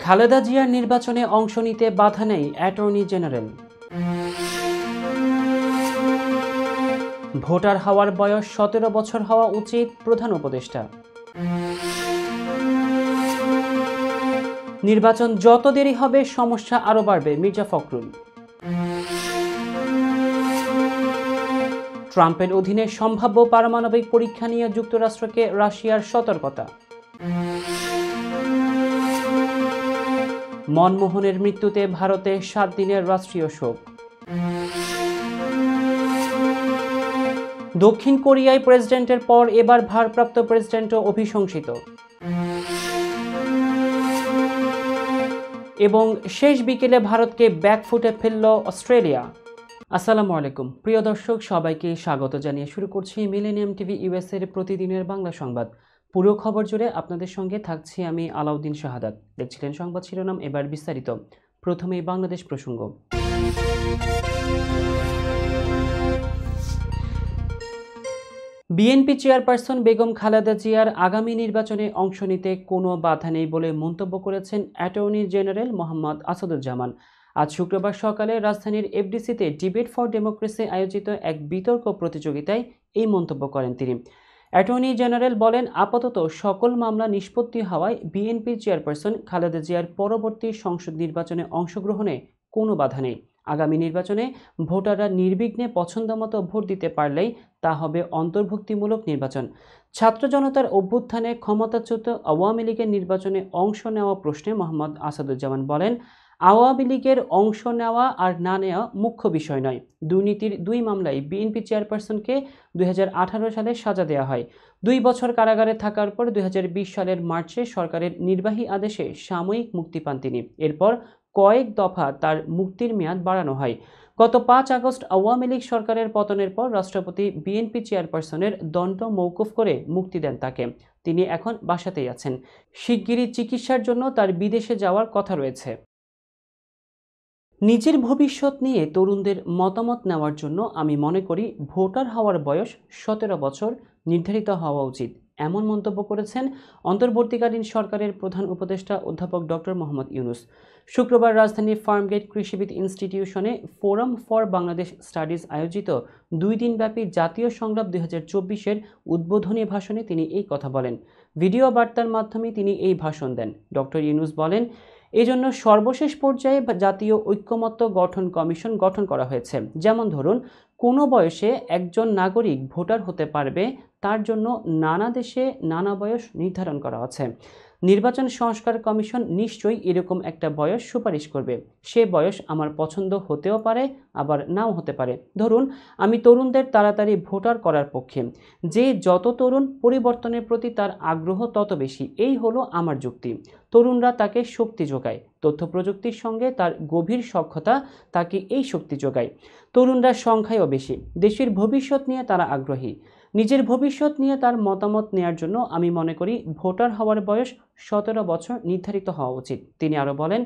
খালেদা জিয়ার নির্বাচনে অংশ নিতে বাধা নেই অ্যাটর্নি জেনারেল। ভোটার হওয়ার বয়স 17 বছর হওয়া উচিত প্রধান উপদেষ্টা। নির্বাচন যত দেরি হবে সমস্যা আরও বাড়বে মির্জা ফখরুল। ট্রাম্পের অধীনে সম্ভাব্য পারমাণবিক পরীক্ষা নিয়ে যুক্তরাষ্ট্রকে রাশিয়ার সতর্কতা। মনমোহনের মৃত্যুতে ভারতে 7 দিনের রাষ্ট্রীয় শোক। দক্ষিণ কোরিয়ায় প্রেসিডেন্টের পর এবার ভারপ্রাপ্ত প্রেসিডেন্টও অভিশংসিত। এবং শেষ বিকেলে ভারতকে ব্যাকফুটে ফেলল অস্ট্রেলিয়া। আসসালামু আলাইকুম প্রিয় দর্শক, সবাইকে স্বাগত জানিয়ে শুরু করছি মিলেনিয়াম টিভি ইউএসএর প্রতিদিনের বাংলা সংবাদ। পুরো খবর জুড়ে আপনাদের সঙ্গে থাকছি আমি আলাউদ্দিন শাহাদাত। দেখছিলেন সংবাদ শিরোনাম, এবার বিস্তারিত। প্রথমেই বাংলাদেশ প্রসঙ্গ। বিএনপি চেয়ারপারসন বেগম খালেদা জিয়ার আগামী নির্বাচনে অংশ নিতে কোনো বাধা নেই বলে মন্তব্য করেছেন অ্যাটর্নি জেনারেল মোহাম্মদ আসাদুজ্জামান। আজ শুক্রবার সকালে রাজধানীর এফডিসিতে ডিবেট ফর ডেমোক্রেসি আয়োজিত এক বিতর্ক প্রতিযোগিতায় এই মন্তব্য করেন তিনি। অ্যাটর্নি জেনারেল বলেন, আপাতত সকল মামলা নিষ্পত্তি হওয়ায় বিএনপি চেয়ারপারসন খালেদা জিয়ার পরবর্তী সংসদ নির্বাচনে অংশগ্রহণে কোনো বাধা নেই। আগামী নির্বাচনে ভোটাররা নির্বিঘ্নে পছন্দমতো ভোট দিতে পারলেই তা হবে অন্তর্ভুক্তিমূলক নির্বাচন। ছাত্র জনতার অভ্যুত্থানে ক্ষমতাচ্যুত আওয়ামী লীগের নির্বাচনে অংশ নেওয়া প্রশ্নে মোহাম্মদ আসাদুজ্জামান বলেন, আওয়ামী লীগের অংশ নেওয়া আর না নেওয়া মুখ্য বিষয় নয়। দুর্নীতির 2 মামলায় বিএনপি চেয়ারপারসনকে 2018 সালে সাজা দেওয়া হয়। 2 বছর কারাগারে থাকার পর 2020 সালের মার্চে সরকারের নির্বাহী আদেশে সাময়িক মুক্তি পান তিনি। এরপর কয়েক দফা তার মুক্তির মেয়াদ বাড়ানো হয়। গত 5 আগস্ট আওয়ামী লীগ সরকারের পতনের পর রাষ্ট্রপতি বিএনপি চেয়ারপারসনের দণ্ড মওকুফ করে মুক্তি দেন তাকে। তিনি এখন বাসাতেই আছেন। শিগগিরই চিকিৎসার জন্য তার বিদেশে যাওয়ার কথা রয়েছে। নিজের ভবিষ্যৎ নিয়ে তরুণদের মতামত নেওয়ার জন্য আমি মনে করি ভোটার হওয়ার বয়স 17 বছর নির্ধারিত হওয়া উচিত, এমন মন্তব্য করেছেন অন্তর্বর্তীকালীন সরকারের প্রধান উপদেষ্টা অধ্যাপক ডক্টর মোহাম্মদ ইউনুস। শুক্রবার রাজধানীর ফার্মগেট কৃষিবিদ ইনস্টিটিউশনে ফোরাম ফর বাংলাদেশ স্টাডিজ আয়োজিত 2 দিনব্যাপী জাতীয় সংলাপ 2024-এর উদ্বোধনী ভাষণে তিনি এই কথা বলেন। ভিডিও বার্তার মাধ্যমে তিনি এই ভাষণ দেন। ডক্টর ইউনুস বলেন, এজন্য সর্বশেষ পর্যায়ে জাতীয় ঐক্যমত্য গঠন কমিশন গঠন করা হয়েছে। যেমন ধরুন, কোনো বয়সে একজন নাগরিক ভোটার হতে পারবে, তার জন্য নানা দেশে নানা বয়স নির্ধারণ করা আছে। নির্বাচন সংস্কার কমিশন নিশ্চয়ই এরকম একটা বয়স সুপারিশ করবে। সে বয়স আমার পছন্দ হতেও পারে, আবার নাও হতে পারে। ধরুন, আমি তরুণদের তাড়াতাড়ি ভোটার করার পক্ষে। যে যত তরুণ, পরিবর্তনের প্রতি তার আগ্রহ তত বেশি, এই হলো আমার যুক্তি। তরুণরা তাকে শক্তি যোগায়। তথ্য প্রযুক্তির সঙ্গে তার গভীর সখ্যতা তাকে এই শক্তি যোগায়। তরুণরা সংখ্যায়ও বেশি। দেশের ভবিষ্যৎ নিয়ে তারা আগ্রহী। নিজের ভবিষ্যৎ নিয়ে তার মতামত নেয়ার জন্য আমি মনে করি ভোটার হওয়ার বয়স 17 বছর নির্ধারিত হওয়া উচিত। তিনি আরও বলেন,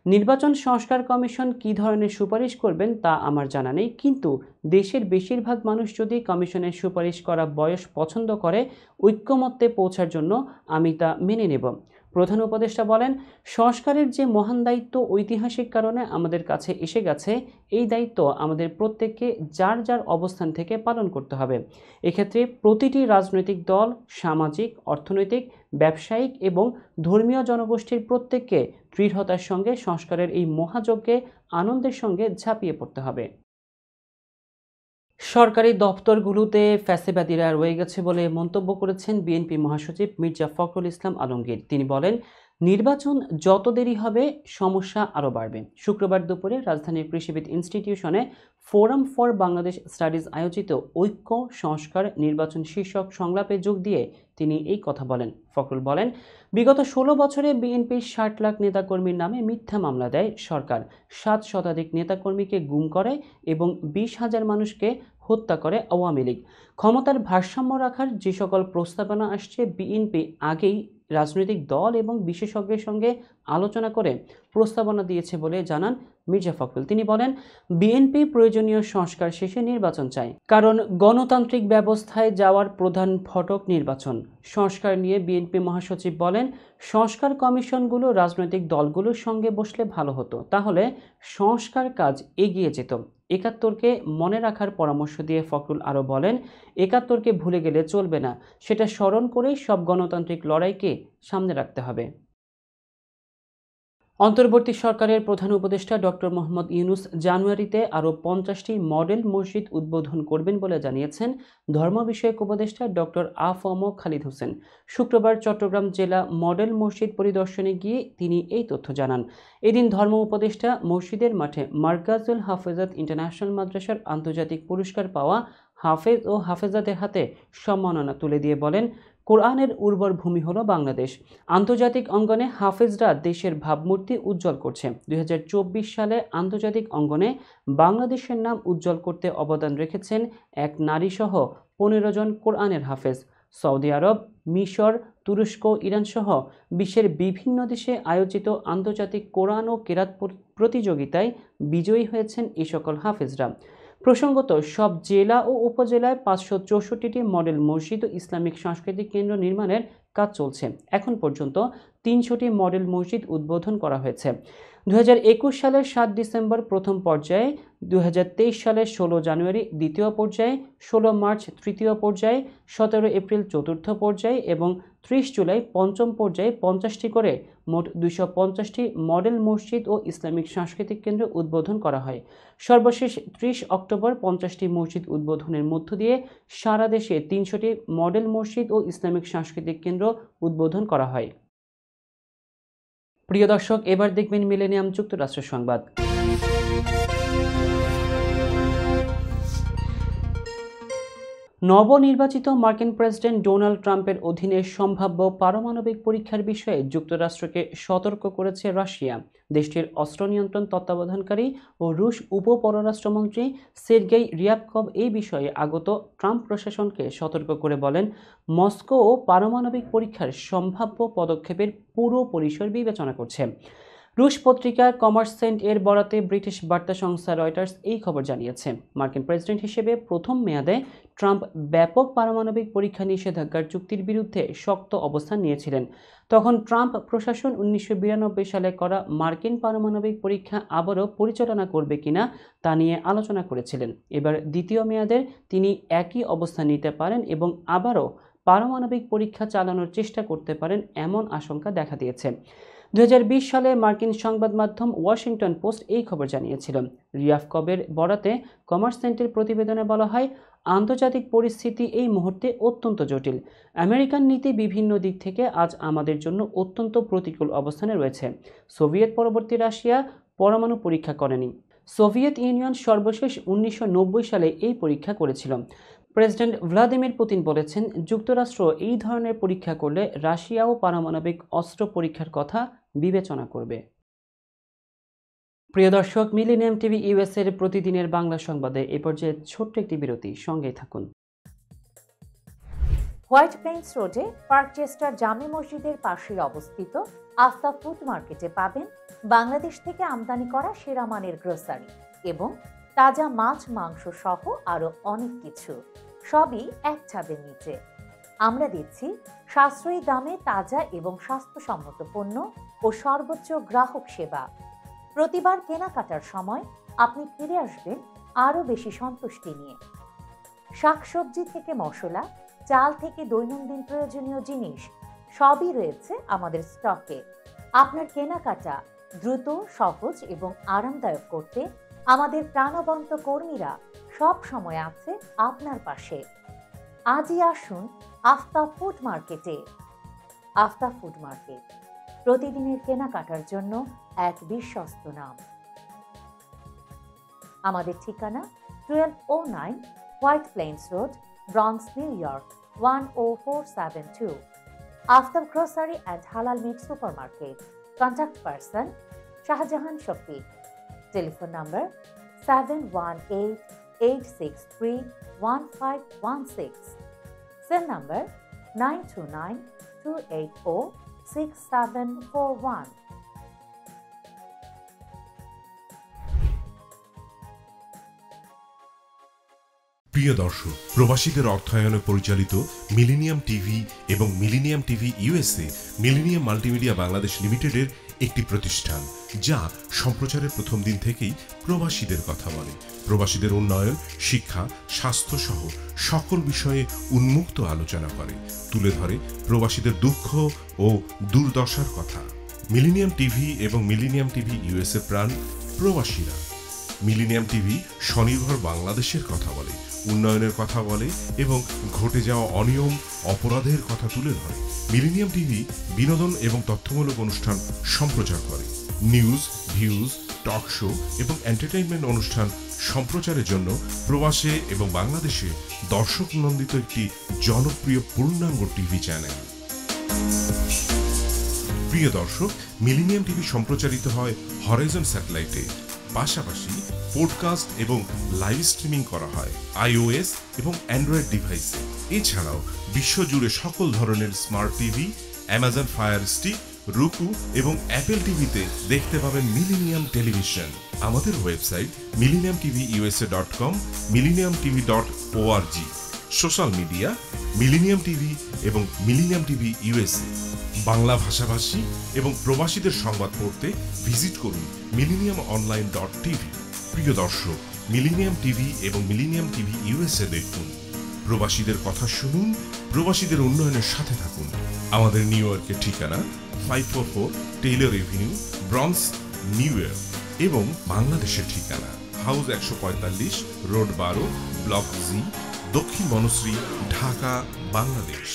নির্বাচন সংস্কার কমিশন কী ধরনের সুপারিশ করবেন তা আমার জানা নেই, কিন্তু দেশের বেশিরভাগ মানুষ যদি কমিশনের সুপারিশ করা বয়স পছন্দ করে, ঐক্যমত্যে পৌঁছার জন্য আমি তা মেনে নেব। প্রধান উপদেষ্টা বলেন, সংস্কারের যে মহান দায়িত্ব ঐতিহাসিক কারণে আমাদের কাছে এসে গেছে, এই দায়িত্ব আমাদের প্রত্যেককে যার যার অবস্থান থেকে পালন করতে হবে। এক্ষেত্রে প্রতিটি রাজনৈতিক দল, সামাজিক, অর্থনৈতিক, ব্যবসায়িক এবং ধর্মীয় জনগোষ্ঠীর প্রত্যেককে দৃঢ়তার সঙ্গে সংস্কারের এই মহাযজ্ঞে আনন্দের সঙ্গে ঝাঁপিয়ে পড়তে হবে। সরকারি দপ্তরগুলোতে ফ্যাসিবাদীরা রয়ে গেছে বলে মন্তব্য করেছেন বিএনপি মহাসচিব মির্জা ফখরুল ইসলাম আলমগীর। তিনি বলেন, নির্বাচন যত দেরি হবে সমস্যা আরও বাড়বে। শুক্রবার দুপুরে রাজধানীর কৃষিবিদ ইনস্টিটিউশনে ফোরাম ফর বাংলাদেশ স্টাডিজ আয়োজিত ঐক্য সংস্কার নির্বাচন শীর্ষক সংলাপে যোগ দিয়ে তিনি এই কথা বলেন। ফখরুল বলেন, বিগত 16 বছরে বিএনপির 60 লাখ নেতাকর্মীর নামে মিথ্যা মামলা দেয় সরকার। 7 শতাধিক নেতাকর্মীকে গুম করে এবং 20,000 মানুষকে হত্যা করে আওয়ামী লীগ। ক্ষমতার ভারসাম্য রাখার যে সকল প্রস্তাবনা আসছে, বিএনপি আগেই রাজনৈতিক দল এবং বিশেষজ্ঞের সঙ্গে আলোচনা করে প্রস্তাবনা দিয়েছে বলে জানান মির্জা ফখরুল। তিনি বলেন, বিএনপি প্রয়োজনীয় সংস্কার শেষে নির্বাচন চায়, কারণ গণতান্ত্রিক ব্যবস্থায় যাওয়ার প্রধান ফটক নির্বাচন। সংস্কার নিয়ে বিএনপি মহাসচিব বলেন, সংস্কার কমিশনগুলো রাজনৈতিক দলগুলোর সঙ্গে বসলে ভালো হতো, তাহলে সংস্কার কাজ এগিয়ে যেত। একাত্তরকে মনে রাখার পরামর্শ দিয়ে ফখরুল আরও বলেন, একাত্তরকে ভুলে গেলে চলবে না, সেটা স্মরণ করেই সব গণতান্ত্রিক লড়াইকে সামনে রাখতে হবে। অন্তর্বর্তী সরকারের প্রধান উপদেষ্টা ডক্টর মোহাম্মদ ইউনূস জানুয়ারিতে আরও 50টি মডেল মসজিদ উদ্বোধন করবেন বলে জানিয়েছেন ধর্ম বিষয়ক উপদেষ্টা ডক্টর আ.ফ.ম. খালিদ হোসেন। শুক্রবার চট্টগ্রাম জেলা মডেল মসজিদ পরিদর্শনে গিয়ে তিনি এই তথ্য জানান। এদিন ধর্ম উপদেষ্টা মসজিদের মাঠে মার্কাজুল হাফেজাত ইন্টারন্যাশনাল মাদ্রাসার আন্তর্জাতিক পুরস্কার পাওয়া হাফেজ ও হাফেজাদের হাতে সম্মাননা তুলে দিয়ে বলেন, কোরআনের উর্বর ভূমি হলো বাংলাদেশ। আন্তর্জাতিক অঙ্গনে হাফেজরা দেশের ভাবমূর্তি উজ্জ্বল করছে। 2024 সালে আন্তর্জাতিক অঙ্গনে বাংলাদেশের নাম উজ্জ্বল করতে অবদান রেখেছেন এক নারীসহ 15 জন কোরআনের হাফেজ। সৌদি আরব, মিশর, তুরস্ক, ইরানসহ বিশ্বের বিভিন্ন দেশে আয়োজিত আন্তর্জাতিক কোরআন ও কেরাত প্রতিযোগিতায় বিজয়ী হয়েছেন এই সকল হাফেজরা। প্রসঙ্গত, সব জেলা ও উপজেলায় 564টি মডেল মসজিদ ও ইসলামিক সাংস্কৃতিক কেন্দ্র নির্মাণের কাজ চলছে। এখন পর্যন্ত 300টি মডেল মসজিদ উদ্বোধন করা হয়েছে। 2021 সালের 7 ডিসেম্বর প্রথম পর্যায়ে, 2023 সালের 16 জানুয়ারি দ্বিতীয় পর্যায়ে, 16 মার্চ তৃতীয় পর্যায়ে, 17 এপ্রিল চতুর্থ পর্যায়ে এবং 30 জুলাই পঞ্চম পর্যায়ে 50টি করে মোট 250টি মডেল মসজিদ ও ইসলামিক সাংস্কৃতিক কেন্দ্র উদ্বোধন করা হয়। সর্বশেষ 30 অক্টোবর 50টি মসজিদ উদ্বোধনের মধ্য দিয়ে সারা দেশে 300টি মডেল মসজিদ ও ইসলামিক সাংস্কৃতিক কেন্দ্র উদ্বোধন করা হয়। প্রিয় দর্শক, এবার দেখবেন মিলেনিয়াম যুক্তরাষ্ট্র সংবাদ। নবনির্বাচিত মার্কিন প্রেসিডেন্ট ডোনাল্ড ট্রাম্পের অধীনে সম্ভাব্য পারমাণবিক পরীক্ষার বিষয়ে যুক্তরাষ্ট্রকে সতর্ক করেছে রাশিয়া। দেশটির অস্ত্র নিয়ন্ত্রণ তত্ত্বাবধানকারী ও রুশ উপপররাষ্ট্রমন্ত্রী সের্গেই রিয়াবকভ এই বিষয়ে আগত ট্রাম্প প্রশাসনকে সতর্ক করে বলেন, মস্কো পারমাণবিক পরীক্ষার সম্ভাব্য পদক্ষেপের পুরো পরিসর বিবেচনা করছে। রুশ পত্রিকা কমার্সেন্ট এর বরাতে ব্রিটিশ বার্তা সংস্থা রয়টার্স এই খবর জানিয়েছে। মার্কিন প্রেসিডেন্ট হিসেবে প্রথম মেয়াদে ট্রাম্প ব্যাপক পারমাণবিক পরীক্ষা নিষেধাজ্ঞার চুক্তির বিরুদ্ধে শক্ত অবস্থান নিয়েছিলেন। তখন ট্রাম্প প্রশাসন 1992 সালে করা মার্কিন পারমাণবিক পরীক্ষা আবারও পরিচালনা করবে কিনা তা নিয়ে আলোচনা করেছিলেন। এবার দ্বিতীয় মেয়াদে তিনি একই অবস্থান নিতে পারেন এবং আবারও পারমাণবিক পরীক্ষা চালানোর চেষ্টা করতে পারেন, এমন আশঙ্কা দেখা দিয়েছে। 2020 সালে মার্কিন সংবাদ মাধ্যম ওয়াশিংটন পোস্ট এই খবর জানিয়েছিল। রিয়াবকভের বরাতে কমার্সেন্টের প্রতিবেদনে বলা হয়, আন্তর্জাতিক পরিস্থিতি এই মুহূর্তে অত্যন্ত জটিল। আমেরিকান নীতি বিভিন্ন দিক থেকে আজ আমাদের জন্য অত্যন্ত প্রতিকূল অবস্থানে রয়েছে। সোভিয়েত পরবর্তী রাশিয়া পরমাণু পরীক্ষা করেনি। সোভিয়েত ইউনিয়ন সর্বশেষ 1990 সালে এই পরীক্ষা করেছিল। প্রেসিডেন্ট ভ্লাদিমির পুতিন বলেছেন, যুক্তরাষ্ট্র এই ধরনের পরীক্ষা করলে রাশিয়াও পারমাণবিক অস্ত্র পরীক্ষার কথা বিবেচনা করবে। প্রিয় দর্শক, মিলেনিয়াম টিভি ইউএস এর প্রতিদিনের বাংলা সংবাদে এ পর্যায়ে ছোট্ট একটি বিরতি, সঙ্গেই থাকুন। হোয়াইট প্লেন্স রোডে পার্কচেস্টার জামে মসজিদের পাশে অবস্থিত আস্থা ফুড মার্কেটে পাবেন বাংলাদেশ থেকে আমদানি করা সেরা মানের গ্রোসারি এবং তাজা মাছ, মাংস সহ আরো অনেক কিছু, সবই এক ছাদের নিচে। আমরা দিচ্ছি সাশ্রয়ী দামে তাজা এবং স্বাস্থ্যসম্মত পণ্য ও সর্বোচ্চ গ্রাহক সেবা। প্রতিবার কেনাকাটার সময় আপনি ফিরে আসবেন আরো বেশি সন্তুষ্টি নিয়ে। শাকসবজি থেকে মশলা, চাল থেকে দৈনন্দিন প্রয়োজনীয় জিনিস সবই রয়েছে আমাদের স্টকে। আপনার কেনাকাটা দ্রুত, সহজ এবং আরামদায়ক করতে আমাদের প্রাণবন্ত কর্মীরা সব সময় আছে আপনার পাশে। আজই আসুন আস্থা ফুড মার্কেটে। আস্থা ফুড মার্কেট, প্রতিদিনের কেনাকাটার জন্য এক বিশ্বস্ত নাম। আমাদের ঠিকানা 1209 White Plains Road, Bronx, New York 10472। Aftab grocery and halal meat supermarket. Contact person Shahjahan Shafiq. Telephone number 7188631516। Cell number 929 72806741। প্রিয় দর্শক, প্রবাসীদের অর্থায়নে পরিচালিত মিলেনিয়াম টিভি এবং Millennium TV USA Millennium Multimedia Bangladesh লিমিটেডের একটি প্রতিষ্ঠান, যা সম্প্রচারের প্রথম দিন থেকেই প্রবাসীদের কথা বলে। প্রবাসীদের উন্নয়ন, শিক্ষা, স্বাস্থ্য সহ সকল বিষয়ে উন্মুক্ত আলোচনা করে, তুলে ধরে প্রবাসীদের দুঃখ ও দুর্দশার কথা। মিলেনিয়াম টিভি এবং মিলেনিয়াম টিভি ইউএসএ প্রাণ প্রবাসীরা। মিলেনিয়াম টিভি স্বনির্ভর বাংলাদেশের কথা বলে, উন্নয়নের কথা বলে এবং ঘটে যাওয়া অনিয়ম, অপরাধের কথা তুলে ধরে। মিলেনিয়াম টিভি বিনোদন এবং তথ্যমূলক অনুষ্ঠান সম্প্রচার করে। নিউজ, ভিউজ, টক শো এবং এন্টারটেইনমেন্ট অনুষ্ঠান সম্প্রচারের জন্য প্রবাসে এবং বাংলাদেশে দর্শক নন্দিত একটি জনপ্রিয় পূর্ণাঙ্গ টিভি চ্যানেল। প্রিয় দর্শক, মিলেনিয়াম টিভি সম্প্রচারিত হয় হরাইজন স্যাটেলাইটে। পাশাপাশি পডকাস্ট এবং লাইভ স্ট্রিমিং করা হয় iOS এবং অ্যান্ড্রয়েড ডিভাইসে। এছাড়াও বিশ্বজুড়ে সকল ধরনের smart TV, Amazon fire stick, রুকু এবং অ্যাপেল টিভিতে দেখতে পাবেন মিলেনিয়াম টেলিভিশন। আমাদের website millenniumtvusa.com, millenniumtv.org। Social media millennium TV এবং মিলেনিয়াম টিভি ইউএসএ। বাংলা ভাষাভাষী এবং প্রবাসীদের সংবাদ পড়তে ভিজিট করুন millenniumonline.tv। প্রিয় দর্শক, মিলেনিয়াম টিভি এবং মিলেনিয়াম টিভি ইউএসএ দেখুন, প্রবাসীদের কথা শুনুন, প্রবাসীদের উন্নয়নের সাথে থাকুন। আমাদের নিউ ইয়র্কের ঠিকানা 544 Taylor Avenue, bronze, new York এবং বাংলাদেশের ঠিকানা হাউস 145, রোড 12, ব্লক জি, দক্ষিণ বনশ্রী, ঢাকা, বাংলাদেশ।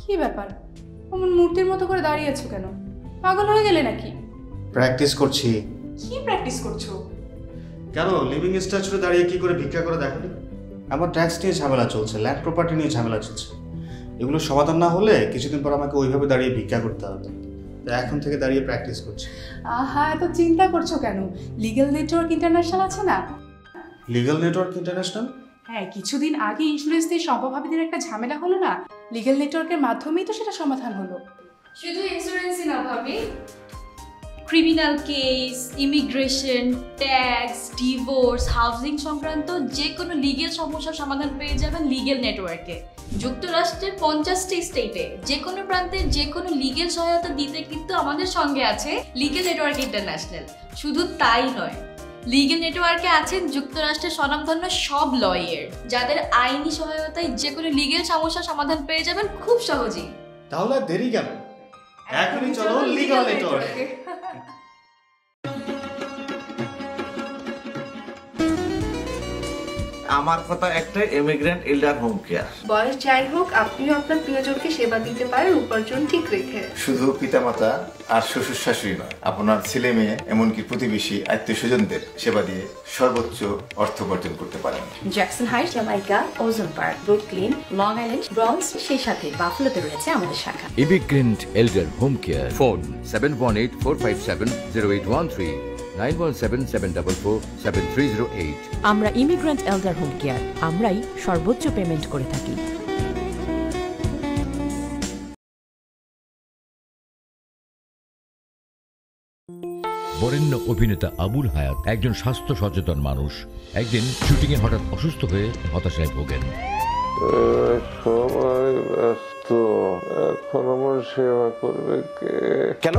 কি ব্যাপার, অমন মূর্তির মতো করে দাঁড়িয়ে আছো কেন? পাগল হয়ে গেলে নাকি? প্র্যাকটিস করছি। কি প্র্যাকটিস করছো? কেন লিভিং স্ট্যাচুতে দাঁড়িয়ে কি করে ভিক্ষা করে দেখনি? আমার ট্যাক্স নিয়ে ঝামেলা চলছে, ল্যান্ড প্রপার্টি নিয়ে ঝামেলা চলছে। এগুলো সমাধান না হলে কিছুদিন পর আমাকে ওইভাবে দাঁড়িয়ে ভিক্ষা করতে হবে। তাই এখন থেকে দাঁড়িয়ে প্র্যাকটিস করছি। আহা, এত চিন্তা করছো কেন? লিগ্যাল নেটওয়ার্ক ইন্টারন্যাশনাল আছে না? Legal network international? হ্যাঁ, কিছুদিন আগে ইন্স্যুরেন্স দিয়ে সম্পভাবীদের একটা ঝামেলা হলো না, লিগ্যাল নেটওয়ার্কের মাধ্যমেই তো সেটা সমাধান হলো। শুধু ইন্স্যুরেন্সই না ভাবি, criminal case, immigration, tax, divorce, housing সংক্রান্ত যে কোনো লিগ্যাল সমস্যার সমাধান পেয়ে যাবেন লিগ্যাল নেটওয়ার্কে। যুক্তরাষ্ট্রের 50টি স্টেটে যে কোনো প্রান্তে যে কোনো লিগ্যাল সহায়তা দিতে কিন্তু আমাদের সঙ্গে আছে লিগ্যাল নেটওয়ার্ক ইন্টারন্যাশনাল। শুধু তাই নয়, লিগ্যাল নেটওয়ার্কে আছেন যুক্তরাষ্ট্রের স্বনামধন্য সব লয়ার, যাদের আইনি সহায়তায় যে কোনো লিগ্যাল সমস্যার সমাধান পেয়ে যাবেন খুব সহজেই। তাহলে দেরি কেন? এখনই চলো লিগ্যাল নেটওয়ার্কে। আমার কথা একটাই, ইমিগ্রেন্ট এল্ডার হোম কেয়ার। বয়স যাই হোক, আপনিও আপনার প্রিয়জনকে সেবা দিতে পারেন উপার্জন ঠিক রেখে। শুধু পিতামাতা আর শ্বশুর শাশুড়ি নয়, আপনার ছেলে মেয়ে এমনকি প্রতিবেশী আত্মীয় স্বজনদের সেবা দিয়ে সর্বোচ্চ অর্থ উপার্জন করতে পারেন। জ্যাকসন হাইট, জামাইকা, ওজন park, Brooklyn, long island, bronze, সেই সাথে বাফলোতে রয়েছে আমাদের শাখা। Immigrant এল্ডার home care. ফোন 7184570813, 9177447308। আমরা ইমিগ্রেন্ট এল্ডার হোম কেয়ার, আমরাই সর্বোচ্চ পেমেন্ট করে থাকি। বরেণ্য অভিনেতা আবুল হায়াত একজন স্বাস্থ্য সচেতন মানুষ। একদিন শুটিংয়ে হঠাৎ অসুস্থ হয়ে হতাশায় ভোগেন। সবাই ব্যস্ত, এখন আমার সেবা করবে কে? কেন?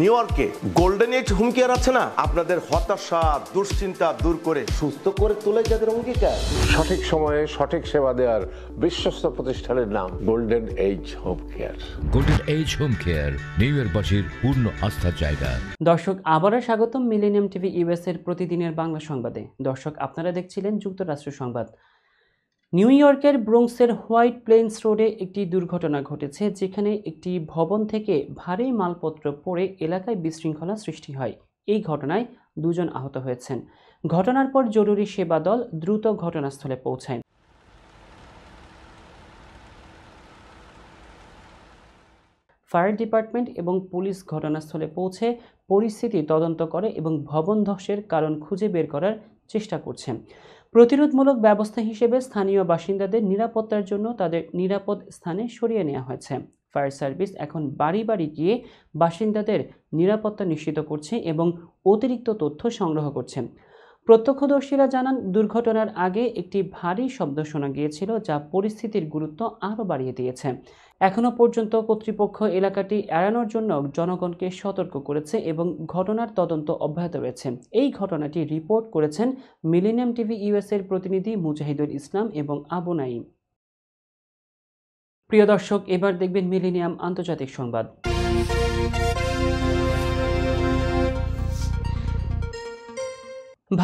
নিউ ইয়র্কে গোল্ডেন এজ হোম কেয়ার আছে না, আপনাদের হতাশা দুশ্চিন্তা দূর করে সুস্থ করে তোলে যাদের অঙ্গীকার। সঠিক সময়ে সঠিক সেবা দেওয়ার বিশ্বস্ত প্রতিষ্ঠানের নাম Golden Age Home Care. Golden Age Home Care New ইয়র্কবাসীর পূর্ণ আস্থার জায়গা। দর্শক, আবারও স্বাগতম মিলেনিয়াম টিভি ইউএসএর প্রতিদিনের বাংলা সংবাদে। দর্শক, আপনারা দেখছিলেন যুক্তরাষ্ট্র সংবাদ। নিউ ইয়র্কের ব্রোঙ্কসের হোয়াইট প্লেন্স রোডে একটি দুর্ঘটনা ঘটেছে, যেখানে একটি ভবন থেকে ভারী মালপত্র পড়ে এলাকায় বিশৃঙ্খলা সৃষ্টি হয়। এই ঘটনায় 2 জন আহত হয়েছেন। ঘটনার পর জরুরি সেবা দল দ্রুত ঘটনাস্থলে পৌঁছায়। ফায়ার ডিপার্টমেন্ট এবং পুলিশ ঘটনাস্থলে পৌঁছে পরিস্থিতি তদন্ত করে এবং ভবন ধসের কারণ খুঁজে বের করার চেষ্টা করছে। প্রতিরোধমূলক ব্যবস্থা হিসেবে স্থানীয় বাসিন্দাদের নিরাপত্তার জন্য তাদের নিরাপদ স্থানে সরিয়ে নেওয়া হয়েছে। ফায়ার সার্ভিস এখন বাড়ি বাড়ি গিয়ে বাসিন্দাদের নিরাপত্তা নিশ্চিত করছে এবং অতিরিক্ত তথ্য সংগ্রহ করছে। প্রত্যক্ষদর্শীরা জানান, দুর্ঘটনার আগে একটি ভারী শব্দ শোনা গিয়েছিল, যা পরিস্থিতির গুরুত্ব আরও বাড়িয়ে দিয়েছে। এখনও পর্যন্ত কর্তৃপক্ষ এলাকাটি এড়ানোর জন্য জনগণকে সতর্ক করেছে এবং ঘটনার তদন্ত অব্যাহত রয়েছে। এই ঘটনাটি রিপোর্ট করেছেন মিলেনিয়াম টিভি ইউএসের প্রতিনিধি মুজাহিদুল ইসলাম এবং আবু নাইম। প্রিয় দর্শক, এবার দেখবেন মিলেনিয়াম আন্তর্জাতিক সংবাদ।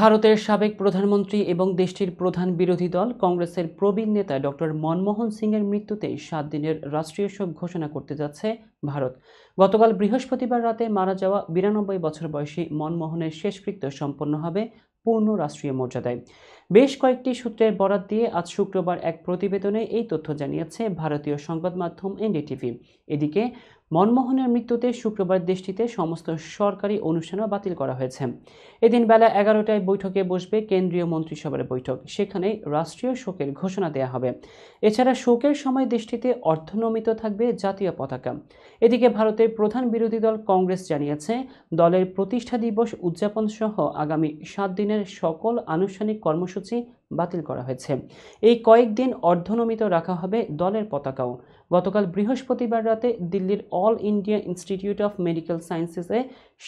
ভারতের সাবেক প্রধানমন্ত্রী এবং দেশটির প্রধান বিরোধী দল কংগ্রেসের প্রবীণ নেতা ডক্টর মনমোহন সিংয়ের মৃত্যুতে 7 দিনের রাষ্ট্রীয় শোক ঘোষণা করতে যাচ্ছে ভারত। গতকাল বৃহস্পতিবার রাতে মারা যাওয়া 92 বছর বয়সী মনমোহনের শেষকৃত্য সম্পন্ন হবে পূর্ণ রাষ্ট্রীয় মর্যাদায়। বেশ কয়েকটি সূত্রের বরাত দিয়ে আজ শুক্রবার এক প্রতিবেদনে এই তথ্য জানিয়েছে ভারতীয় সংবাদ মাধ্যম এনডিটিভি। এদিকে মনমোহনের মৃত্যুতে শুক্রবার দেশটিতে সমস্ত সরকারি অনুষ্ঠানও বাতিল করা হয়েছে। এদিন বেলা 11টায় বৈঠকে বসবে কেন্দ্রীয় মন্ত্রিসভার বৈঠক। সেখানে রাষ্ট্রীয় শোকের ঘোষণা দেওয়া হবে। এছাড়া শোকের সময় দেশটিতে অর্ধনমিত থাকবে জাতীয় পতাকা। এদিকে ভারতের প্রধান বিরোধী দল কংগ্রেস জানিয়েছে, দলের প্রতিষ্ঠা দিবস উদযাপন সহ আগামী 7 দিনের সকল আনুষ্ঠানিক কর্মসূচি বাতিল করা হয়েছে। এই কয়েকদিন অর্ধনমিত রাখা হবে দলের পতাকাও। গতকাল বৃহস্পতিবার রাতে দিল্লির All India Institute of Medical সায়েন্সেসে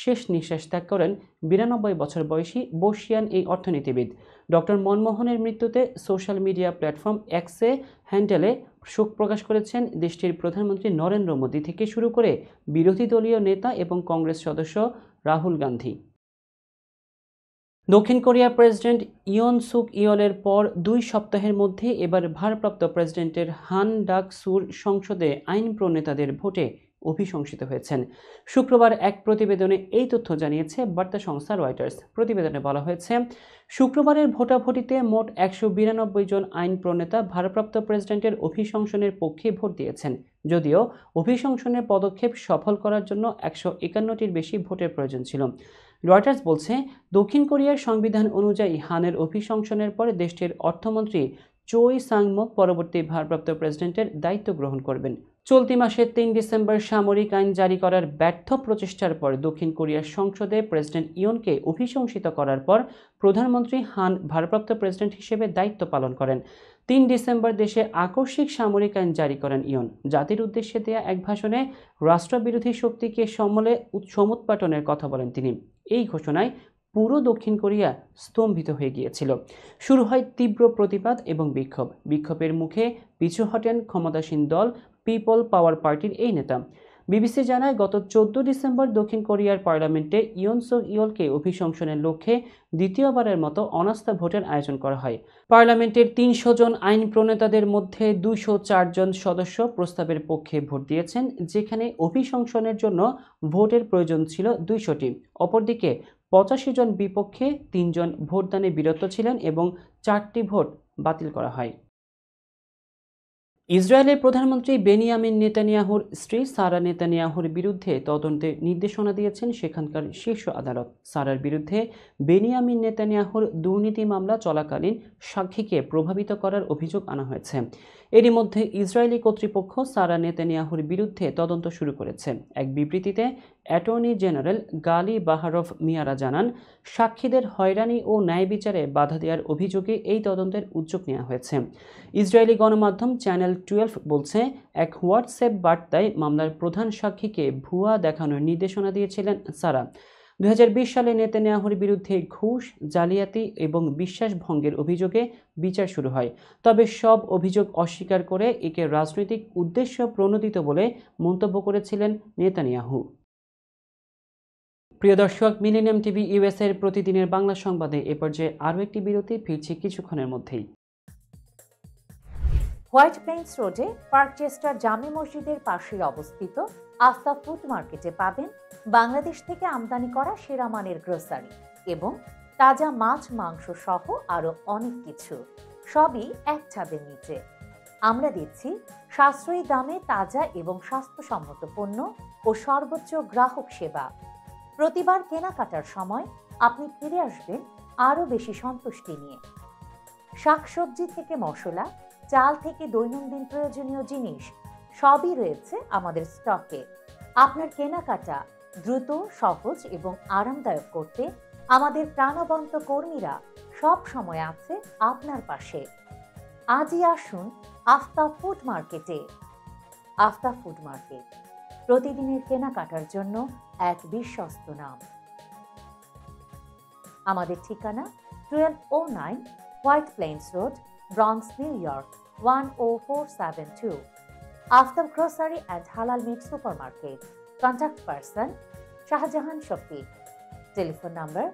শেষ নিঃশ্বাস ত্যাগ করেন 92 বছর বয়সী বর্ষিয়ান এই অর্থনীতিবিদ। ডক্টর মনমোহনের মৃত্যুতে সোশ্যাল মিডিয়া প্ল্যাটফর্ম এক্সে হ্যান্ডেলে শোক প্রকাশ করেছেন দেশটির প্রধানমন্ত্রী নরেন্দ্র মোদী থেকে শুরু করে বিরোধী দলীয় নেতা এবং কংগ্রেস সদস্য রাহুল গান্ধী। দক্ষিণ কোরিয়ার প্রেসিডেন্ট ইয়ন সুক ইয়লের পর 2 সপ্তাহের মধ্যে এবার ভারপ্রাপ্ত প্রেসিডেন্টের হান ডাক সুর সংসদে আইন প্রণেতাদের ভোটে অভিশংসিত হয়েছেন। শুক্রবার এক প্রতিবেদনে এই তথ্য জানিয়েছে বার্তা সংস্থা রয়টার্স। প্রতিবেদনে বলা হয়েছে, শুক্রবারের ভোটাভুটিতে মোট 192 জন আইন প্রণেতা ভারপ্রাপ্ত প্রেসিডেন্টের অভিশংসনের পক্ষে ভোট দিয়েছেন। যদিও অভিশংসনের পদক্ষেপ সফল করার জন্য 151টির বেশি ভোটের প্রয়োজন ছিল। রয়টার্স বলছে, দক্ষিণ কোরিয়ার সংবিধান অনুযায়ী হানের অভিশংসনের পরে দেশটির অর্থমন্ত্রী চোই সাংমোক পরবর্তী ভারপ্রাপ্ত প্রেসিডেন্টের দায়িত্ব গ্রহণ করবেন। চলতি মাসের 3 ডিসেম্বর সামরিক আইন জারি করার ব্যর্থ প্রচেষ্টার পর দক্ষিণ কোরিয়ার সংসদে প্রেসিডেন্ট ইয়নকে অভিশংসিত করার পর প্রধানমন্ত্রী হান ভারপ্রাপ্ত প্রেসিডেন্ট হিসেবে দায়িত্ব পালন করেন। 3 ডিসেম্বর দেশে আকস্মিক সামরিক আইন জারি করেন ইয়ন। জাতির উদ্দেশ্যে দেয়া এক ভাষণে রাষ্ট্রবিরোধী শক্তিকে সমূলে সমুৎপাটনের কথা বলেন তিনি। এই ঘোষণায় পুরো দক্ষিণ কোরিয়া স্তম্ভিত হয়ে গিয়েছিল। শুরু হয় তীব্র প্রতিবাদ এবং বিক্ষোভের মুখে পিছু হটেন ক্ষমতাসীন দল পিপল পাওয়ার পার্টির এই নেতা। বিবিসি জানায়, গত 14 ডিসেম্বর দক্ষিণ কোরিয়ার পার্লামেন্টে ইয়ন সুক ইয়লকে অভিশংসনের লক্ষ্যে দ্বিতীয়বারের মতো অনাস্থা ভোটের আয়োজন করা হয়। পার্লামেন্টের 300 জন আইন প্রণেতাদের মধ্যে 204 জন সদস্য প্রস্তাবের পক্ষে ভোট দিয়েছেন, যেখানে অভিশংসনের জন্য ভোটের প্রয়োজন ছিল 200টি। অপরদিকে 85 জন বিপক্ষে, 3 জন ভোটদানে বিরত ছিলেন এবং 4টি ভোট বাতিল করা হয়। ইসরায়েলের প্রধানমন্ত্রী বেনিয়ামিন নেতানিয়াহুর স্ত্রী সারা নেতানিয়াহুর বিরুদ্ধে তদন্তের নির্দেশনা দিয়েছেন সেখানকার শীর্ষ আদালত। সারার বিরুদ্ধে বেনিয়ামিন নেতানিয়াহুর দুর্নীতি মামলা চলাকালীন সাক্ষীকে প্রভাবিত করার অভিযোগ আনা হয়েছে। এরই মধ্যে ইসরায়েলি কর্তৃপক্ষ সারা নেতানিয়াহুর বিরুদ্ধে তদন্ত শুরু করেছে। এক বিবৃতিতে অ্যাটর্নি জেনারেল গালি বাহারভ মিয়ারা জানান, সাক্ষীদের হয়রানি ও ন্যায় বিচারে বাধা দেওয়ার অভিযোগে এই তদন্তের উদ্যোগ নেওয়া হয়েছে। ইসরায়েলি গণমাধ্যম চ্যানেল 12 বলছে, এক হোয়াটসঅ্যাপ বার্তায় মামলার প্রধান সাক্ষীকে ভুয়া দেখানোর নির্দেশনা দিয়েছিলেন সারা। 2020 সালে নেতানিয়াহুর বিরুদ্ধে ঘুষ, জালিয়াতি এবং বিশ্বাস ভঙ্গের অভিযোগে বিচার শুরু হয়। তবে সব অভিযোগ অস্বীকার করে একে রাজনৈতিক উদ্দেশ্য প্রণোদিত বলে মন্তব্য করেছিলেন নেতানিয়াহু। প্রিয় দর্শক, মিলেনিয়াম টিভি ইউএসের প্রতিদিনের বাংলা সংবাদে এ পর্যায়ে আরও একটি বিরতি, ফিরছি কিছুক্ষণের মধ্যেই। হোয়াইট প্লেন্স রোডে পার্কচেস্টার জামে মসজিদের পাশেই অবস্থিত আস্থা ফুড মার্কেটে পাবেন বাংলাদেশ থেকে আমদানি করা সেরা মানের গ্রোসারি এবং তাজা মাছ, মাংস সহ আরো অনেক কিছু, সবই এক ছাদের নিচে। আমরা দিচ্ছি সাশ্রয়ী দামে তাজা এবং স্বাস্থ্যসম্মত পণ্য ও সর্বোচ্চ গ্রাহক সেবা। প্রতিবার কেনাকাটার সময় আপনি ফিরে আসবেন আরও বেশি সন্তুষ্টি নিয়ে। শাকসবজি থেকে মশলা, চাল থেকে দৈনন্দিন প্রয়োজনীয় জিনিস সবই রয়েছে আমাদের স্টকে। আপনার কেনাকাটা দ্রুত, সহজ এবং আরামদায়ক করতে আমাদের প্রাণবন্ত কর্মীরা সব সময় আছে আপনার পাশে। আজই আসুন আফতাব ফুড মার্কেটে। আফতাব ফুড মার্কেট প্রতিদিনের কেনাকাটার জন্য এক বিশ্বস্ত নাম। আমাদের ঠিকানা 1209 White Plains Road, Bronx, New York 10472। Aftab grocery and halal meat supermarket. Contact person Shahjahan Shafiq. Telephone number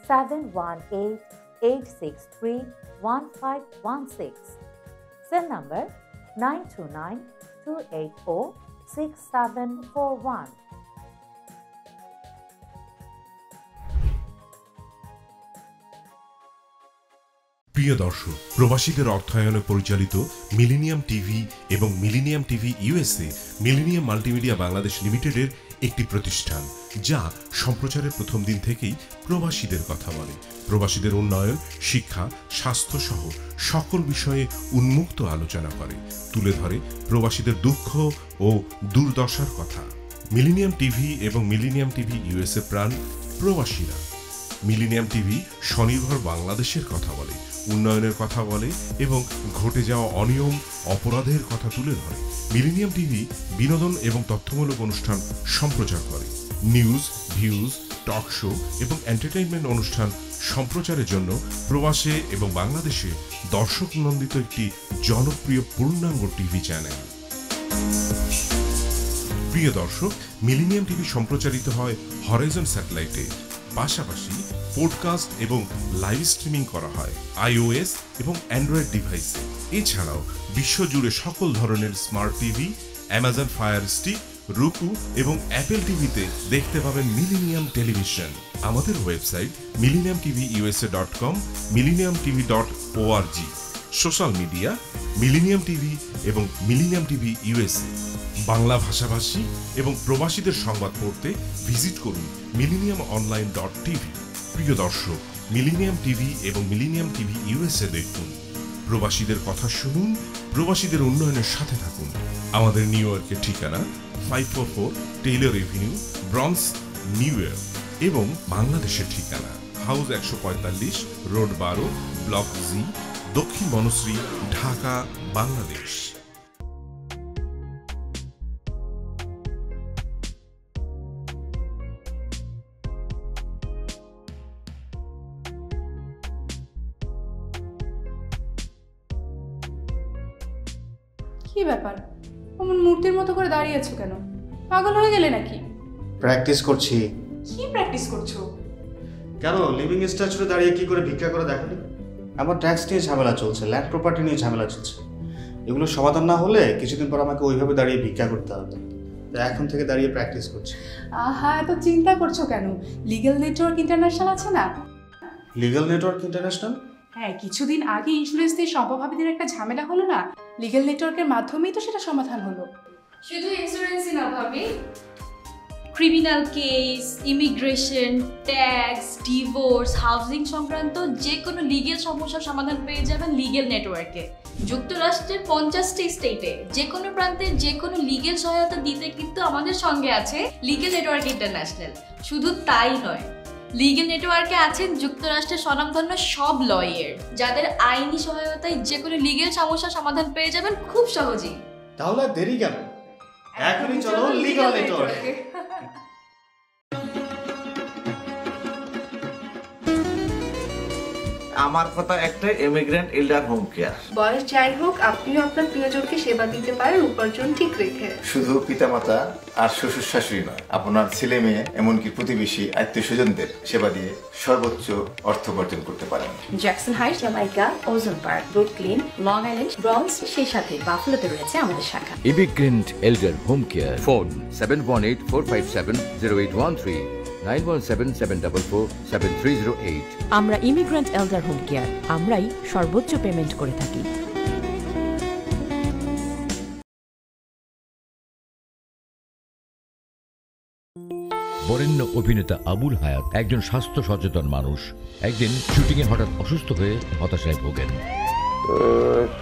7188631516। Cell number 9292846741। প্রিয় দর্শক, প্রবাসীদের অর্থায়নে পরিচালিত মিলেনিয়াম টিভি এবং Millennium TV USA Millennium Multimedia Bangladesh লিমিটেডের একটি প্রতিষ্ঠান, যা সম্প্রচারের প্রথম দিন থেকেই প্রবাসীদের কথা বলে। প্রবাসীদের উন্নয়ন, শিক্ষা, স্বাস্থ্য সহ সকল বিষয়ে উন্মুক্ত আলোচনা করে, তুলে ধরে প্রবাসীদের দুঃখ ও দুর্দশার কথা। মিলেনিয়াম টিভি এবং মিলেনিয়াম টিভি ইউএসএ প্রাণ প্রবাসীরা। মিলেনিয়াম টিভি স্বনির্ভর বাংলাদেশের কথা বলে, উন্নয়নের কথা বলে এবং ঘটে যাওয়া অনিয়ম, অপরাধের কথা তুলে ধরে। মিলেনিয়াম টিভি বিনোদন এবং তথ্যমূলক অনুষ্ঠান সম্প্রচার করে। নিউজ, ভিউজ, টক শো এবং এন্টারটেইনমেন্ট অনুষ্ঠান সম্প্রচারের জন্য প্রবাসে এবং বাংলাদেশে দর্শক নন্দিত একটি জনপ্রিয় পূর্ণাঙ্গ টিভি চ্যানেল। প্রিয় দর্শক, মিলেনিয়াম টিভি সম্প্রচারিত হয় হরাইজন স্যাটেলাইটে। পাশাপাশি পডকাস্ট এবং লাইভ স্ট্রিমিং করা হয় iOS এবং অ্যান্ড্রয়েড ডিভাইসে। এছাড়াও বিশ্বজুড়ে সকল ধরনের smart TV, Amazon fire stick, রুকু এবং অ্যাপেল টিভিতে দেখতে পাবেন মিলেনিয়াম টেলিভিশন। আমাদের website millenniumtvusa.com, millenniumtv.org। Social media millennium TV এবং মিলেনিয়াম টিভি ইউএসএ। বাংলা ভাষাভাষী এবং প্রবাসীদের সংবাদ পড়তে ভিজিট করুন millenniumonline.tv। প্রিয় দর্শক, মিলেনিয়াম টিভি এবং মিলেনিয়াম টিভি ইউএসএ দেখুন। প্রবাসীদের কথা শুনুন, প্রবাসীদের উন্নয়নের সাথে থাকুন। আমাদের নিউ ইয়র্কের ঠিকানা 544 Taylor Avenue, Bronx, New York এবং বাংলাদেশের ঠিকানা হাউস 145, রোড 12, ব্লক জি, দক্ষিণ বনশ্রী, ঢাকা, বাংলাদেশ। কি ব্যাপার, অমন মূর্তির মতো করে দাঁড়িয়ে আছো কেন? পাগল হয়ে গেলে নাকি? প্র্যাকটিস করছি। কি প্র্যাকটিস করছো? কেন লিভিং স্ট্যাচুরে দাঁড়িয়ে কি করে ভিক্ষা করে দেখো? আমার ট্যাক্স নিয়ে ঝামেলা চলছে, ল্যান্ড প্রপার্টি নিয়ে ঝামেলা চলছে। এগুলো সমাধান না হলে কিছুদিন পর আমাকে ওইভাবে দাঁড়িয়ে ভিক্ষা করতে হবে। তাই এখন থেকে দাঁড়িয়ে প্র্যাকটিস করছি। আহা, এত চিন্তা করছো কেন? লিগ্যাল নেটওয়ার্ক ইন্টারন্যাশনাল আছে না? Legal network international? হ্যাঁ, কিছুদিন আগে ইন্স্যুরেন্স দিয়ে সম্পভাবীদের একটা ঝামেলা হলো না, লিগ্যাল নেটওয়ার্কের মাধ্যমেই তো সেটা সমাধান হলো। শুধু ইন্স্যুরেন্সই না ভাবি, criminal case, immigration, tax, divorce, housing সংক্রান্ত যে কোনো লিগ্যাল সমস্যার সমাধান পেয়ে যাবেন লিগ্যাল নেটওয়ার্কে। যুক্তরাষ্ট্রের 50টি স্টেটে যে কোনো প্রান্তে যে কোনো লিগ্যাল সহায়তা দিতে কিন্তু আমাদের সঙ্গে আছে লিগ্যাল নেটওয়ার্ক ইন্টারন্যাশনাল। শুধু তাই নয়, লিগ্যাল নেটওয়ার্কে আছেন যুক্তরাষ্ট্রের স্বনামধন্য সব লয়ার, যাদের আইনি সহায়তায় যে কোনো লিগ্যাল সমস্যার সমাধান পেয়ে যাবেন খুব সহজেই। তাহলে দেরি কেন? এখনই চলো লিগ্যাল নেটওয়ার্কে। আমার কথা একটাই, ইমিগ্রেন্ট এল্ডার হোম কেয়ার। বয়স যাই হোক, আপনিও আপনার প্রিয়জনকে সেবা দিতে পারেন উপার্জন ঠিক রেখে। শুধু পিতামাতা আর শ্বশুর শাশুড়ি নয়, আপনার ছেলে মেয়ে এমনকি প্রতিবেশী আত্মীয় স্বজনদের সেবা দিয়ে সর্বোচ্চ অর্থ উপার্জন করতে পারেন। জ্যাকসন হাইট, জামাইকা, ওজন park, Brooklyn, long island, Bronx, সেই সাথে বাফলোতে রয়েছে আমাদের শাখা। Immigrant এল্ডার home care. ফোন 7184570813, 9177447308। আমরা ইমিগ্রেন্ট এল্ডার হোম কেয়ার, আমরাই সর্বোচ্চ পেমেন্ট করে থাকি। বরেণ্য অভিনেতা আবুল হায়াত একজন স্বাস্থ্য সচেতন মানুষ। একদিন শুটিংয়ে হঠাৎ অসুস্থ হয়ে হতাশায় ভোগেন।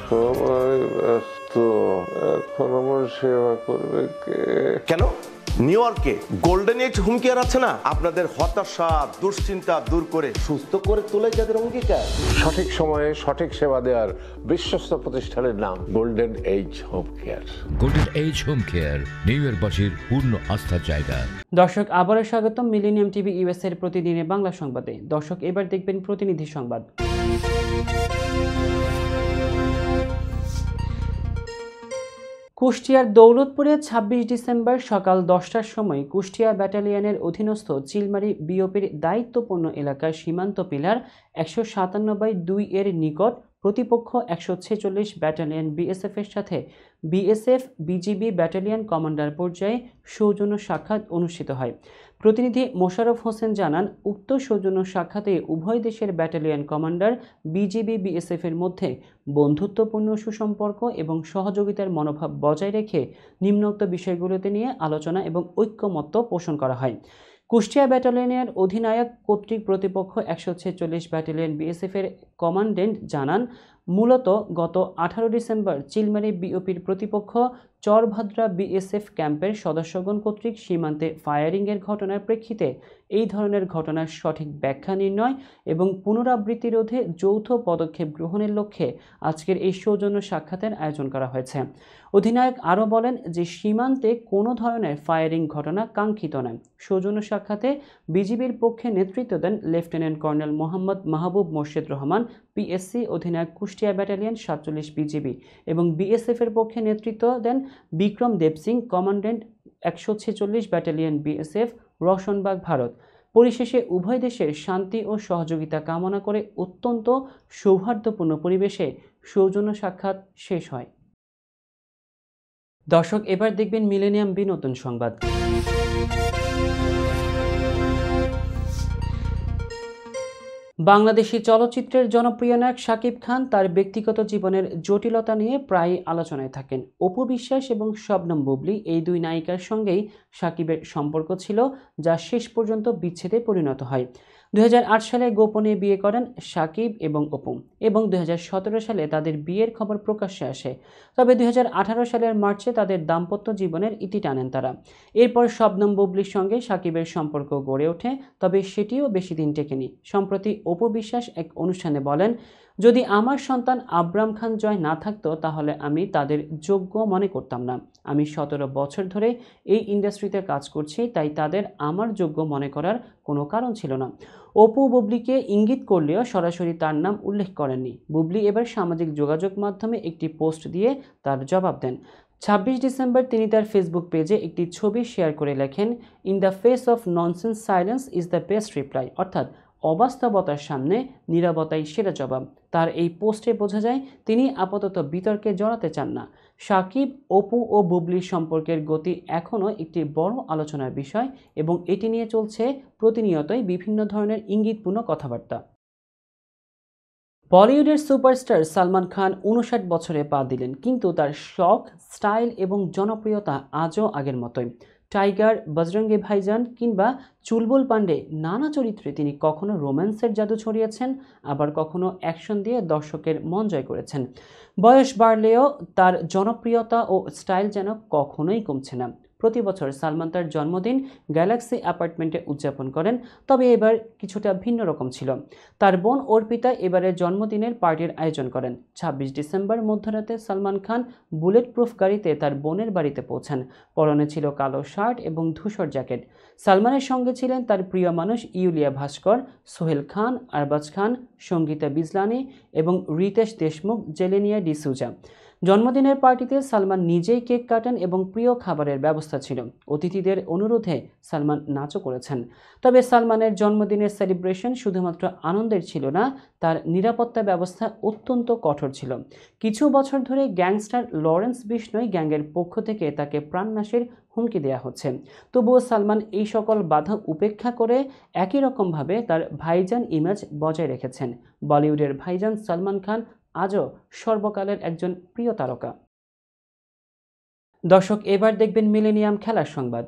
সবাই ব্যস্ত, এখন আমার সেবা করবে কে? কেন? নিউ ইয়র্কে গোল্ডেন এজ হোম কেয়ার আছে না, আপনাদের হতাশা দুশ্চিন্তা দূর করে সুস্থ করে তোলে যাদের অঙ্গীকার। সঠিক সময়ে সঠিক সেবা দেওয়ার বিশ্বস্ত প্রতিষ্ঠানের নাম Golden Age Home Care. Golden Age Home Care New ইয়র্কবাসীর পূর্ণ আস্থার জায়গা। দর্শক, আবারও স্বাগতম মিলেনিয়াম টিভি ইউএস এর প্রতিদিনের বাংলা সংবাদে। দর্শক, এবার দেখবেন প্রতিনিধি সংবাদ। কুষ্টিয়ার দৌলতপুরে ২৬ ডিসেম্বর সকাল ১০টার সময় কুষ্টিয়া ব্যাটালিয়নের অধীনস্থ চিলমারি বিওপির দায়িত্বপূর্ণ এলাকার সীমান্ত পিলার ১৯৭/২ এর নিকট প্রতিপক্ষ ১৪৬ ব্যাটালিয়ন বিএসএফ এর সাথে বিএসএফ বিজিবি ব্যাটালিয়ন কমান্ডার পর্যায়ে সৌজন্য সাক্ষাৎ অনুষ্ঠিত হয়। প্রতিনিধি মোশাররফ হোসেন জানান, উক্ত সৌজন্য সাক্ষাতে উভয় দেশের ব্যাটালিয়ন কমান্ডার বিজিবি বিএসএফ এর মধ্যে বন্ধুত্বপূর্ণ সুসম্পর্ক এবং সহযোগিতার মনোভাব বজায় রেখে নিম্নোক্ত বিষয়গুলোতে নিয়ে আলোচনা এবং ঐক্যমত্য পোষণ করা হয়। কুষ্টিয়া ব্যাটালিয়নের অধিনায়ক কর্তৃক প্রতিপক্ষ ১৪৬ ব্যাটালিয়ন বিএসএফ এর কমান্ডেন্ট জানান, মূলত গত ১৮ ডিসেম্বর চিলমারি বিওপির প্রতিপক্ষ চরভাদ্রা বিএসএফ ক্যাম্পের সদস্যগণ কর্তৃক সীমান্তে ফায়ারিংয়ের ঘটনার প্রেক্ষিতে এই ধরনের ঘটনার সঠিক ব্যাখ্যা নির্ণয় এবং পুনরাবৃত্তি রোধে যৌথ পদক্ষেপ গ্রহণের লক্ষ্যে আজকের এই সৌজন্য সাক্ষাতের আয়োজন করা হয়েছে। অধিনায়ক আরও বলেন যে সীমান্তে কোনো ধরনের ফায়ারিং ঘটনা কাঙ্ক্ষিত নয়। সৌজন্য সাক্ষাতে বিজিবির পক্ষে নেতৃত্ব দেন lieutenant colonel Mohammad Mahbub Morshed Rahman PSC, অধিনায়ক কুষ্টিয়া ব্যাটালিয়ন ৪৭ বিজিবি, এবং বিএসএফ এর পক্ষে নেতৃত্ব দেন Bikram Dev Singh, commandant ১৪৬ battalion BSF, Raushanbag, Bharat. পরিশেষে উভয় দেশের শান্তি ও সহযোগিতা কামনা করে অত্যন্ত সৌহার্দ্যপূর্ণ পরিবেশে সৌজন্য সাক্ষাৎ শেষ হয়। দর্শক, এবার দেখবেন মিলেনিয়াম বিনোদন সংবাদ। বাংলাদেশি চলচ্চিত্রের জনপ্রিয় নায়ক শাকিব খান তার ব্যক্তিগত জীবনের জটিলতা নিয়ে প্রায়ই আলোচনায় থাকেন। অপু বিশ্বাস এবং শবনম বুবলী এই দুই নায়িকার সঙ্গেই শাকিবের সম্পর্ক ছিল, যা শেষ পর্যন্ত বিচ্ছেদে পরিণত হয়। ২০০৮ সালে গোপনে বিয়ে করেন শাকিব এবং অপু এবং ২০১৭ সালে তাদের বিয়ের খবর প্রকাশ্যে আসে। তবে ২০১৮ সালের মার্চে তাদের দাম্পত্য জীবনের ইতি টানেন তারা। এরপর শবনম বুবলীর সঙ্গে শাকিবের সম্পর্ক গড়ে ওঠে, তবে সেটিও বেশি দিন টেকেনি। সম্প্রতি অপু বিশ্বাস এক অনুষ্ঠানে বলেন, যদি আমার সন্তান আব্রাম খান জয় না থাকতো তাহলে আমি তাদের যোগ্য মনে করতাম না। আমি ১৭ বছর ধরে এই ইন্ডাস্ট্রিতে কাজ করছি, তাই তাদের আমার যোগ্য মনে করার কোনো কারণ ছিল না। অপু বুবলীকে ইঙ্গিত করলেও সরাসরি তার নাম উল্লেখ করেননি। বুবলী এবার সামাজিক যোগাযোগ মাধ্যমে একটি পোস্ট দিয়ে তার জবাব দেন। ২৬ ডিসেম্বর তিনি তার ফেসবুক পেজে একটি ছবি শেয়ার করে লেখেন, in the face of nonsense silence is the best reply, অর্থাৎ অবাস্তবতার সামনে নীরবতাই সেরা জবাব। তার এই পোস্টে বোঝা যায় তিনি আপাতত বিতর্কে জড়াতে চান না। শাকিব, অপু ও বুবলীর সম্পর্কের গতি এখনও একটি বড় আলোচনার বিষয় এবং এটি নিয়ে চলছে প্রতিনিয়তই বিভিন্ন ধরনের ইঙ্গিতপূর্ণ কথাবার্তা। বলিউডের সুপারস্টার সালমান খান ৫৯ বছরে পা দিলেন, কিন্তু তার শখ, স্টাইল এবং জনপ্রিয়তা আজও আগের মতোই। টাইগার, বজরঙ্গী ভাইজান কিংবা চুলবুল পান্ডে নানা চরিত্রে তিনি কখনো রোম্যান্সের জাদু ছড়িয়েছেন, আবার কখনো অ্যাকশন দিয়ে দর্শকের মন জয় করেছেন। বয়স বাড়লেও তার জনপ্রিয়তা ও স্টাইল যেন কখনোই কমছে না। প্রতি বছর সালমান তার জন্মদিন গ্যালাক্সি অ্যাপার্টমেন্টে উদযাপন করেন, তবে এবার কিছুটা ভিন্ন রকম ছিল। তার বোন অর্পিতা এবারের জন্মদিনের পার্টির আয়োজন করেন। ২৬ ডিসেম্বর মধ্যরাতে সালমান খান বুলেট প্রুফ গাড়িতে তার বোনের বাড়িতে পৌঁছান। পরনে ছিল কালো শার্ট এবং ধূসর জ্যাকেট। সালমানের সঙ্গে ছিলেন তার প্রিয় মানুষ ইউলিয়া ভাস্কর, সোহেল খান, আরবাজ খান, সঙ্গীতা বিজলানি এবং রিতেশ দেশমুখ, জেলেনিয়া ডিসুজা। জন্মদিনের পার্টিতে সালমান নিজেই কেক কাটেন এবং প্রিয় খাবারের ব্যবস্থা ছিল। অতিথিদের অনুরোধে সালমান নাচও করেছেন। তবে সালমানের জন্মদিনের সেলিব্রেশন শুধুমাত্র আনন্দের ছিল না, তার নিরাপত্তা ব্যবস্থা অত্যন্ত কঠোর ছিল। কিছু বছর ধরে গ্যাংস্টার লরেন্স বিশনোই গ্যাংয়ের পক্ষ থেকে তাকে প্রাণনাশের হুমকি দেওয়া হচ্ছে। তবুও সালমান এই সকল বাধা উপেক্ষা করে একই রকমভাবে তার ভাইজান ইমেজ বজায় রেখেছেন। বলিউডের ভাইজান সালমান খান আজও সর্বকালের একজন প্রিয় তারকা। দর্শক, এবার দেখবেন মিলেনিয়াম খেলার সংবাদ।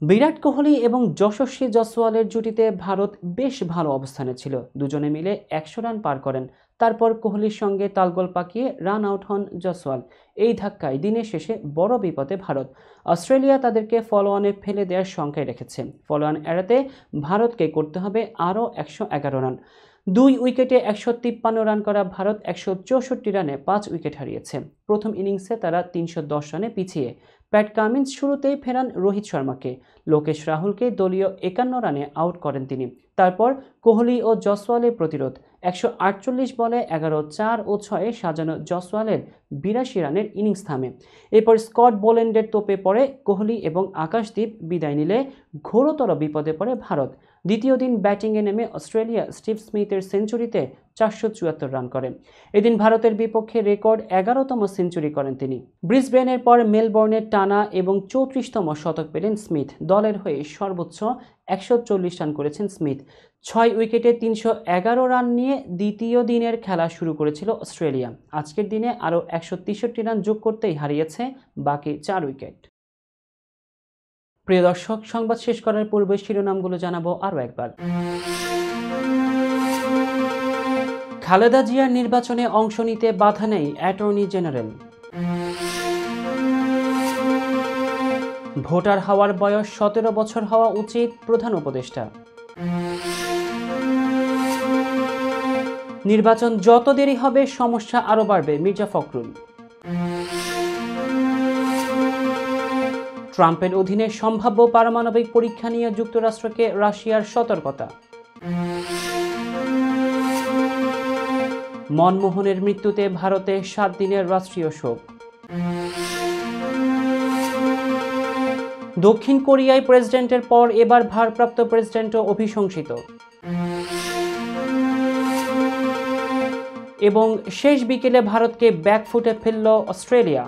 বিরাট কোহলি এবং যশস্বী জয়সওয়ালের জুটিতে ভারত বেশ ভালো অবস্থানে ছিল। দুজনে মিলে 100 রান পার করেন। তারপর কোহলির সঙ্গে তালগোল পাকিয়ে রান আউট হন জয়সওয়াল। এই ধাক্কায় দিনের শেষে বড় বিপদে ভারত। অস্ট্রেলিয়া তাদেরকে ফলোঅনে ফেলে দেওয়ার শঙ্কায় রেখেছে। ফলোঅন এড়াতে ভারতকে করতে হবে আরও 111 রান। 2 উইকেটে 153 রান করা ভারত 164 রানে 5 উইকেট হারিয়েছে। প্রথম ইনিংসে তারা 310 রানে পিছিয়ে। প্যাট কামিন্স শুরুতেই ফেরান রোহিত শর্মাকে। লোকেশ রাহুলকে দলীয় 51 রানে আউট করেন তিনি। তারপর কোহলি ও জয়সওয়ালের প্রতিরোধ। 148 বলে 11, 4 ও 6 সাজানো জয়সওয়ালের 82 রানের ইনিংস থামে। এরপর স্কট বোল্যান্ডের তোপে পড়ে কোহলি এবং আকাশদীপ বিদায় নিলে ঘোরতর বিপদে পড়ে ভারত। দ্বিতীয় দিন ব্যাটিংয়ে নেমে অস্ট্রেলিয়া স্টিভ স্মিথের সেঞ্চুরিতে 474 রান করে। এদিন ভারতের বিপক্ষে রেকর্ড 11তম সেঞ্চুরি করেন তিনি। ব্রিসবেনের পর মেলবোর্নের টানা এবং 34তম শতক পেলেন স্মিথ। দলের হয়ে সর্বোচ্চ 140 রান করেছেন স্মিথ। 6 উইকেটে 311 রান নিয়ে দ্বিতীয় দিনের খেলা শুরু করেছিল অস্ট্রেলিয়া। আজকের দিনে আরও 163 রান যোগ করতেই হারিয়েছে বাকি 4 উইকেট। প্রিয় দর্শক, সংবাদ শেষ করার পূর্বে শিরোনামগুলো জানাবো আরও একবার। খালেদা জিয়ার নির্বাচনে অংশ নিতে বাধা নেই অ্যাটর্নি জেনারেল। ভোটার হওয়ার বয়স 17 বছর হওয়া উচিত প্রধান উপদেষ্টা। নির্বাচন যত দেরি হবে সমস্যা আরও বাড়বে মির্জা ফখরুল। ট্রাম্পের অধীনে সম্ভাব্য পারমাণবিক পরীক্ষা নিয়ে যুক্তরাষ্ট্রকে রাশিয়ার সতর্কতা। মনমোহনের মৃত্যুতে ভারতে 7 দিনের রাষ্ট্রীয় শোক। দক্ষিণ কোরিয়ায় প্রেসিডেন্টের পর এবার ভারপ্রাপ্ত প্রেসিডেন্টও অভিশংসিত। এবং শেষ বিকেলে ভারতকে ব্যাকফুটে ফেলল অস্ট্রেলিয়া।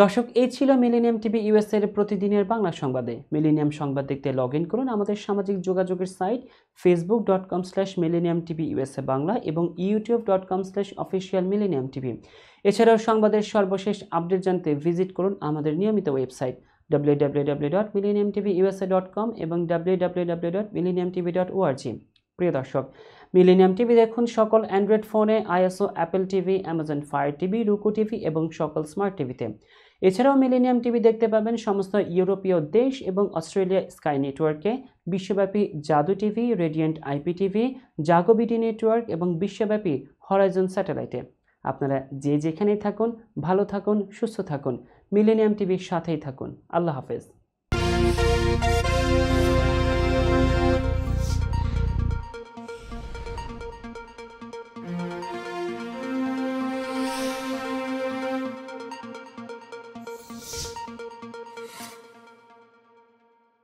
দর্শক, এই ছিল মিলেনিয়াম টিভি ইউএস এর প্রতিদিনের বাংলা সংবাদে। মিলেনিয়াম সংবাদ দেখতে লগ ইন করুন আমাদের সামাজিক যোগাযোগের সাইট facebook.com/millenniumtvusa বাংলা এবং youtube.com/officialmillenniumtv। এছাড়াও সংবাদের সর্বশেষ আপডেট জানতে ভিজিট করুন আমাদের নিয়মিত ওয়েবসাইট www.millenniumtvusa.com এবং www.millenniumtv.org। প্রিয় দর্শক, মিলেনিয়াম টিভি দেখুন সকল অ্যান্ড্রয়েড ফোনে, ISO, Apple TV, Amazon fire TV, রুকু টিভি এবং সকল স্মার্ট টিভিতে। এছাড়াও মিলেনিয়াম টিভি দেখতে পাবেন সমস্ত ইউরোপীয় দেশ এবং অস্ট্রেলিয়া স্কাই নেটওয়ার্কে, বিশ্বব্যাপী জাদু টিভি, রেডিয়েন্ট আইপি টিভি, জাগো বিডি নেটওয়ার্ক এবং বিশ্বব্যাপী হরাইজন স্যাটেলাইটে। আপনারা যে যেখানেই থাকুন, ভালো থাকুন, সুস্থ থাকুন, মিলেনিয়াম টিভির সাথেই থাকুন। আল্লাহ হাফেজ।